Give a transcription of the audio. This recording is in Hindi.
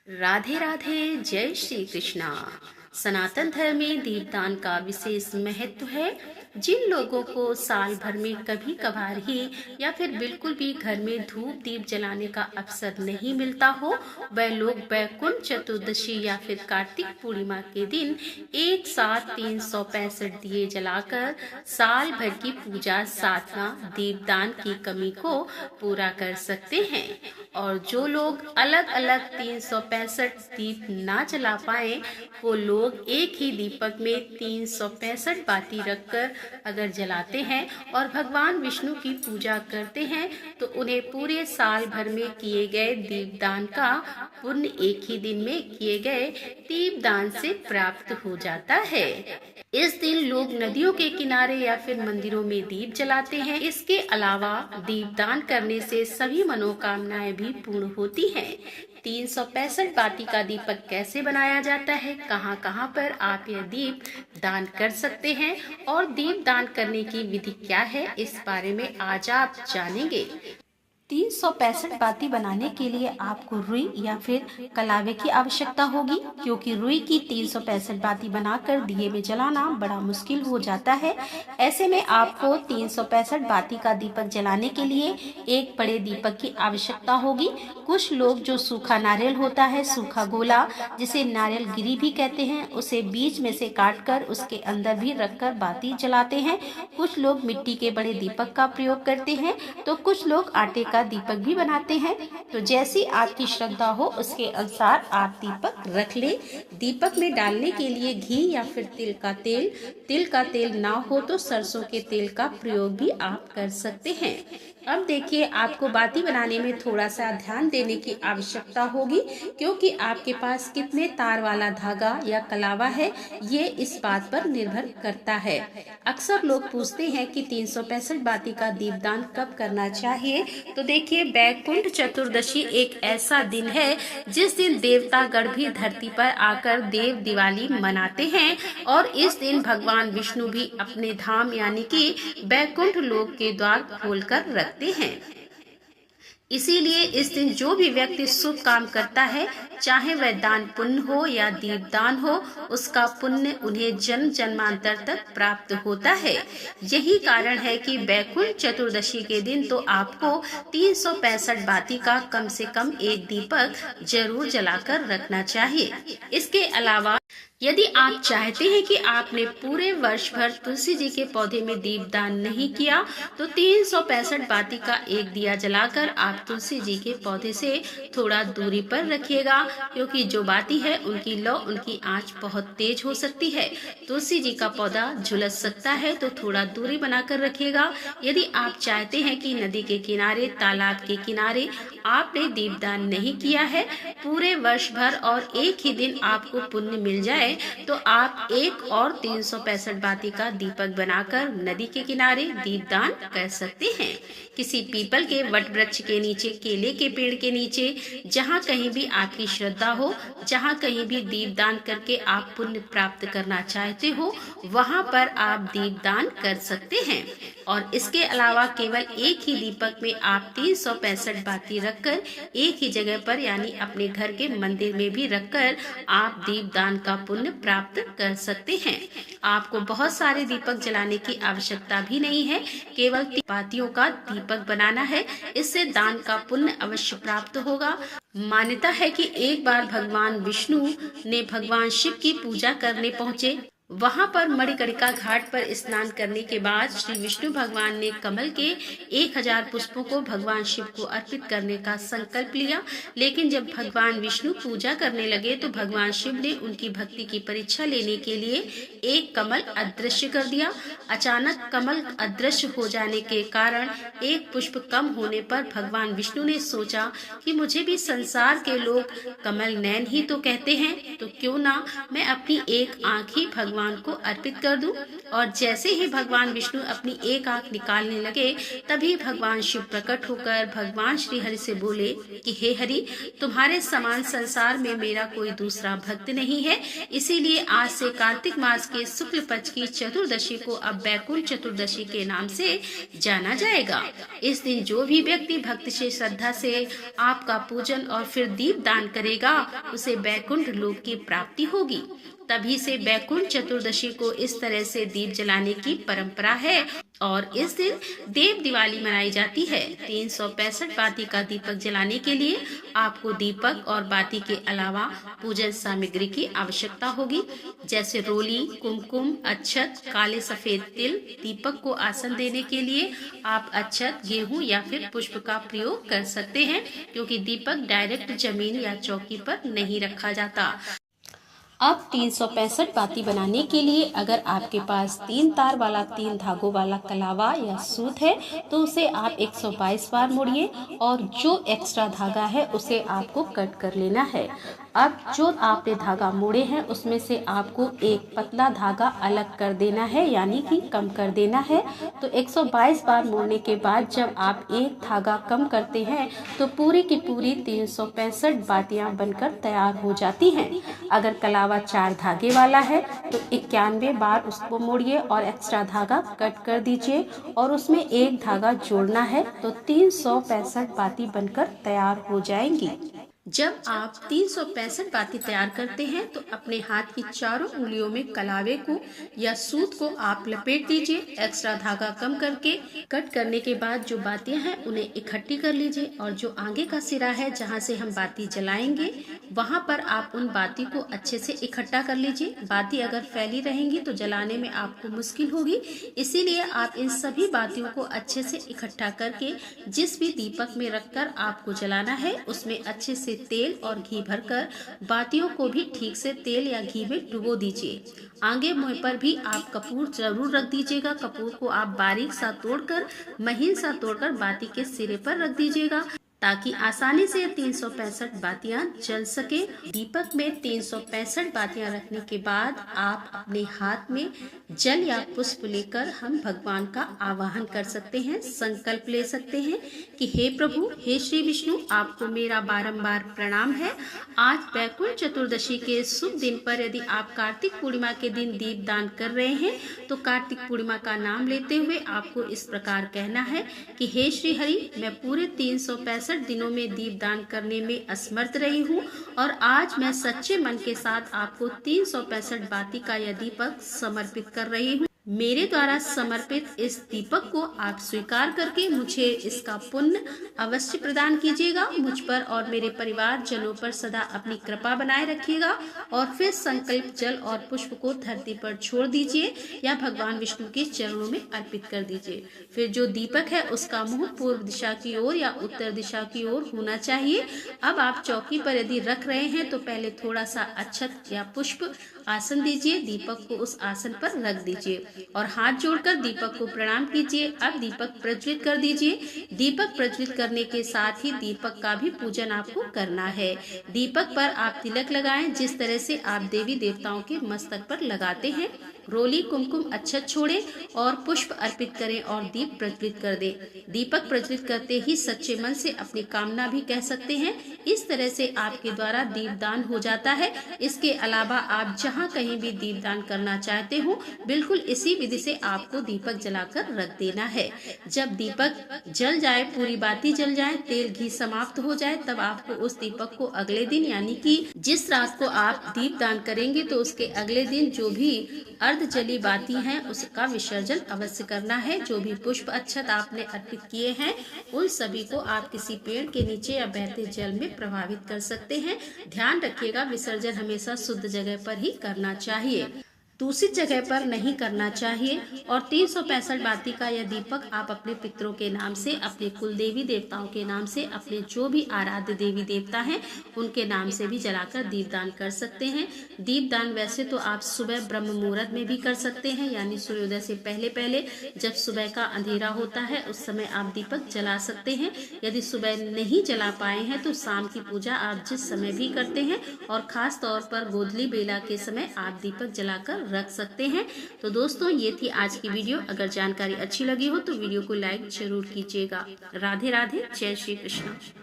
राधे राधे, जय श्री कृष्णा। सनातन धर्म में दीपदान का विशेष महत्व है। जिन लोगों को साल भर में कभी कभार ही या फिर बिल्कुल भी घर में धूप दीप जलाने का अवसर नहीं मिलता हो, वह लोग वैकुंठ चतुर्दशी या फिर कार्तिक पूर्णिमा के दिन एक साथ 365 दिए जलाकर साल भर की पूजा साधना दीपदान की कमी को पूरा कर सकते हैं। और जो लोग अलग अलग 365 दीप ना जला पाए, वो लोग एक ही दीपक में 365 बाती रखकर अगर जलाते हैं और भगवान विष्णु की पूजा करते हैं तो उन्हें पूरे साल भर में किए गए दीपदान का पुण्य एक ही दिन में किए गए दीपदान से प्राप्त हो जाता है। इस दिन लोग नदियों के किनारे या फिर मंदिरों में दीप जलाते हैं। इसके अलावा दीपदान करने से सभी मनोकामनाएं भी पूर्ण होती हैं। 365 बाती का दीपक कैसे बनाया जाता है, कहां कहां पर आप यह दीप दान कर सकते हैं और दीप दान करने की विधि क्या है, इस बारे में आज आप जानेंगे। 365 बाती बनाने के लिए आपको रुई या फिर कलावे की आवश्यकता होगी, क्योंकि रुई की 365 बाती बनाकर दिए में जलाना बड़ा मुश्किल हो जाता है। ऐसे में आपको 365 बाती का दीपक जलाने के लिए एक बड़े दीपक की आवश्यकता होगी। कुछ लोग जो सूखा नारियल होता है, सूखा गोला जिसे नारियल गिरी भी कहते हैं, उसे बीच में से काटकर उसके अंदर भी रखकर बाती जलाते हैं। कुछ लोग मिट्टी के बड़े दीपक का प्रयोग करते हैं तो कुछ लोग आटे का दीपक भी बनाते हैं। तो जैसी आपकी श्रद्धा हो उसके अनुसार आप दीपक रख ले। दीपक में डालने के लिए घी या फिर तिल का तेल ना हो तो सरसों के तेल का प्रयोग भी आप कर सकते हैं। अब देखिए, आपको बाती बनाने में थोड़ा सा ध्यान देने की आवश्यकता होगी, क्योंकि आपके पास कितने तार वाला धागा या कलावा है ये इस बात पर निर्भर करता है। अक्सर लोग पूछते हैं कि 365 बाती का दीपदान कब करना चाहिए। तो देखिए, वैकुंठ चतुर्दशी एक ऐसा दिन है जिस दिन देवतागण भी धरती पर आकर देव दिवाली मनाते हैं और इस दिन भगवान विष्णु भी अपने धाम यानी कि वैकुंठ लोक के द्वार खोलकर रखते हैं। इसीलिए इस दिन जो भी व्यक्ति शुभ काम करता है, चाहे वह दान पुण्य हो या दीपदान हो, उसका पुण्य उन्हें जन्म जन्मांतर तक प्राप्त होता है। यही कारण है कि वैकुंठ चतुर्दशी के दिन तो आपको 365 बाती का कम से कम एक दीपक जरूर जलाकर रखना चाहिए। इसके अलावा यदि आप चाहते हैं कि आपने पूरे वर्ष भर तुलसी जी के पौधे में दीपदान नहीं किया, तो 365 बाती का एक दिया जलाकर आप तुलसी जी के पौधे से थोड़ा दूरी पर रखिएगा, क्योंकि जो बाती है उनकी लौ, उनकी आंच बहुत तेज हो सकती है। तुलसी जी का पौधा झुलस सकता है, तो थोड़ा दूरी बनाकर रखिएगा। यदि आप चाहते हैं कि नदी के किनारे, तालाब के किनारे आपने दीपदान नहीं किया है पूरे वर्ष भर और एक ही दिन आपको पुण्य मिल जाए, तो आप एक और 365 बाती का दीपक बनाकर नदी के किनारे दीपदान कर सकते हैं। किसी पीपल के वट वृक्ष के नीचे, केले के पेड़ के नीचे, जहाँ कहीं भी आपकी श्रद्धा हो, जहाँ कहीं भी दीपदान करके आप पुण्य प्राप्त करना चाहते हो, वहाँ पर आप दीपदान कर सकते हैं। और इसके अलावा केवल एक ही दीपक में आप 365 बाती रखकर एक ही जगह पर यानी अपने घर के मंदिर में भी रखकर आप दीपदान का पुण्य प्राप्त कर सकते हैं। आपको बहुत सारे दीपक जलाने की आवश्यकता भी नहीं है, केवल 3 बातियों का दीपक बनाना है। इससे दान का पुण्य अवश्य प्राप्त होगा। मान्यता है कि एक बार भगवान विष्णु ने भगवान शिव की पूजा करने पहुँचे। वहां पर मणिकर्णिका घाट पर स्नान करने के बाद श्री विष्णु भगवान ने कमल के 1000 पुष्पों को भगवान शिव को अर्पित करने का संकल्प लिया। लेकिन जब भगवान विष्णु पूजा करने लगे तो भगवान शिव ने उनकी भक्ति की परीक्षा लेने के लिए एक कमल अदृश्य कर दिया। अचानक कमल अदृश्य हो जाने के कारण एक पुष्प कम होने पर भगवान विष्णु ने सोचा कि मुझे भी संसार के लोग कमल नयन ही तो कहते हैं, तो क्यों ना मैं अपनी एक आंख ही भगवान भगवान को अर्पित कर दूं। और जैसे ही भगवान विष्णु अपनी एक आंख निकालने लगे, तभी भगवान शिव प्रकट होकर भगवान श्री हरि से बोले कि हे हरि, तुम्हारे समान संसार में मेरा कोई दूसरा भक्त नहीं है, इसीलिए आज से कार्तिक मास के शुक्ल पक्ष की चतुर्दशी को अब बैकुंठ चतुर्दशी के नाम से जाना जाएगा। इस दिन जो भी व्यक्ति भक्ति से श्रद्धा से आपका पूजन और फिर दीप दान करेगा, उसे बैकुंठ लोक की प्राप्ति होगी। तभी से बैकुंठ चतुर्दशी को इस तरह से दीप जलाने की परंपरा है और इस दिन देव दिवाली मनाई जाती है। 365 बाती का दीपक जलाने के लिए आपको दीपक और बाती के अलावा पूजन सामग्री की आवश्यकता होगी, जैसे रोली, कुमकुम, अक्षत, काले सफेद तिल। दीपक को आसन देने के लिए आप अक्षत, गेहूं या फिर पुष्प का प्रयोग कर सकते हैं, क्योंकि दीपक डायरेक्ट जमीन या चौकी पर नहीं रखा जाता। अब 365 बाती बनाने के लिए अगर आपके पास 3 तार वाला 3 धागों वाला कलावा या सूत है तो उसे आप 122 बार मोड़िए और जो एक्स्ट्रा धागा है उसे आपको कट कर लेना है। अब जो आपने धागा मोड़े हैं उसमें से आपको एक पतला धागा अलग कर देना है, यानी कि कम कर देना है। तो 122 बार मोड़ने के बाद जब आप एक धागा कम करते हैं तो पूरी की पूरी 365 बातियां बनकर तैयार हो जाती हैं। अगर कलावा 4 धागे वाला है तो 91 बार उसको मोड़िए और एक्स्ट्रा धागा कट कर दीजिए और उसमें एक धागा जोड़ना है, तो 365 बाती बनकर तैयार हो जाएंगी। जब आप 365 बाती तैयार करते हैं तो अपने हाथ की चारों उंगलियों में कलावे को या सूत को आप लपेट दीजिए। एक्स्ट्रा धागा कम करके कट करने के बाद जो बातियां हैं उन्हें इकट्ठी कर लीजिए और जो आगे का सिरा है जहां से हम बाती जलाएंगे वहां पर आप उन बाती को अच्छे से इकट्ठा कर लीजिए। बाती अगर फैली रहेंगी तो जलाने में आपको मुश्किल होगी, इसीलिए आप इन सभी बातियों को अच्छे से इकट्ठा करके जिस भी दीपक में रखकर आपको जलाना है उसमें अच्छे से तेल और घी भरकर बातियों को भी ठीक से तेल या घी में डुबो दीजिए। आगे मुंह पर भी आप कपूर जरूर रख दीजिएगा। कपूर को आप बारीक सा तोड़कर, महीन सा तोड़कर बाती के सिरे पर रख दीजिएगा ताकि आसानी से 365 बातियां जल सके। दीपक में 365 बातियां रखने के बाद आप अपने हाथ में जल या पुष्प लेकर हम भगवान का आवाहन कर सकते हैं, संकल्प ले सकते हैं कि हे प्रभु, हे श्री विष्णु, आपको मेरा बारंबार प्रणाम है। आज बैकुंठ चतुर्दशी के शुभ दिन पर यदि आप कार्तिक पूर्णिमा के दिन दीप दान कर रहे हैं तो कार्तिक पूर्णिमा का नाम लेते हुए आपको इस प्रकार कहना है कि हे श्री हरि, मैं पूरे 365 दिनों में दीप दान करने में असमर्थ रही हूँ और आज मैं सच्चे मन के साथ आपको 365 बाती का यह दीपक समर्पित कर रही हूँ। मेरे द्वारा समर्पित इस दीपक को आप स्वीकार करके मुझे इसका पुण्य अवश्य प्रदान कीजिएगा। मुझ पर और मेरे परिवार जनों पर सदा अपनी कृपा बनाए रखिएगा। और फिर संकल्प जल और पुष्प को धरती पर छोड़ दीजिए या भगवान विष्णु के चरणों में अर्पित कर दीजिए। फिर जो दीपक है उसका मुंह पूर्व दिशा की ओर या उत्तर दिशा की ओर होना चाहिए। अब आप चौकी पर यदि रख रहे हैं तो पहले थोड़ा सा अक्षत या पुष्प आसन दीजिए, दीपक को उस आसन पर रख दीजिए और हाथ जोड़कर दीपक को प्रणाम कीजिए। अब दीपक प्रज्वलित कर दीजिए। दीपक प्रज्वलित करने के साथ ही दीपक का भी पूजन आपको करना है। दीपक पर आप तिलक लगाएं जिस तरह से आप देवी देवताओं के मस्तक पर लगाते हैं। रोली, कुमकुम, अक्षत छोड़े और पुष्प अर्पित करें और दीप प्रज्वलित कर दें। दीपक प्रज्वलित करते ही सच्चे मन से अपनी कामना भी कह सकते हैं। इस तरह से आपके द्वारा दीप दान हो जाता है। इसके अलावा आप जहां कहीं भी दीप दान करना चाहते हो, बिल्कुल इसी विधि से आपको दीपक जलाकर रख देना है। जब दीपक जल जाए, पूरी बाती जल जाए, तेल घी समाप्त हो जाए, तब आपको उस दीपक को अगले दिन यानी कि जिस रात को आप दीप दान करेंगे तो उसके अगले दिन जो भी अर्ध जली बाती हैं उसका विसर्जन अवश्य करना है। जो भी पुष्प अक्षत आपने अर्पित किए हैं उन सभी को आप किसी पेड़ के नीचे या बहते जल में प्रभावित कर सकते हैं। ध्यान रखिएगा, विसर्जन हमेशा शुद्ध जगह पर ही करना चाहिए, दूषित जगह पर नहीं करना चाहिए। और 365 बाती का यह दीपक आप अपने पितरों के नाम से, अपने कुल देवी देवताओं के नाम से, अपने जो भी आराध्य देवी देवता हैं उनके नाम से भी जलाकर दीपदान कर सकते हैं। दीपदान वैसे तो आप सुबह ब्रह्म मुहूर्त में भी कर सकते हैं, यानी सूर्योदय से पहले पहले जब सुबह का अंधेरा होता है उस समय आप दीपक जला सकते हैं। यदि सुबह नहीं जला पाए हैं तो शाम की पूजा आप जिस समय भी करते हैं और खास तौर पर गोधली बेला के समय आप दीपक जलाकर रख सकते हैं। तो दोस्तों ये थी आज की वीडियो। अगर जानकारी अच्छी लगी हो तो वीडियो को लाइक जरूर कीजिएगा। राधे राधे, जय श्री कृष्ण।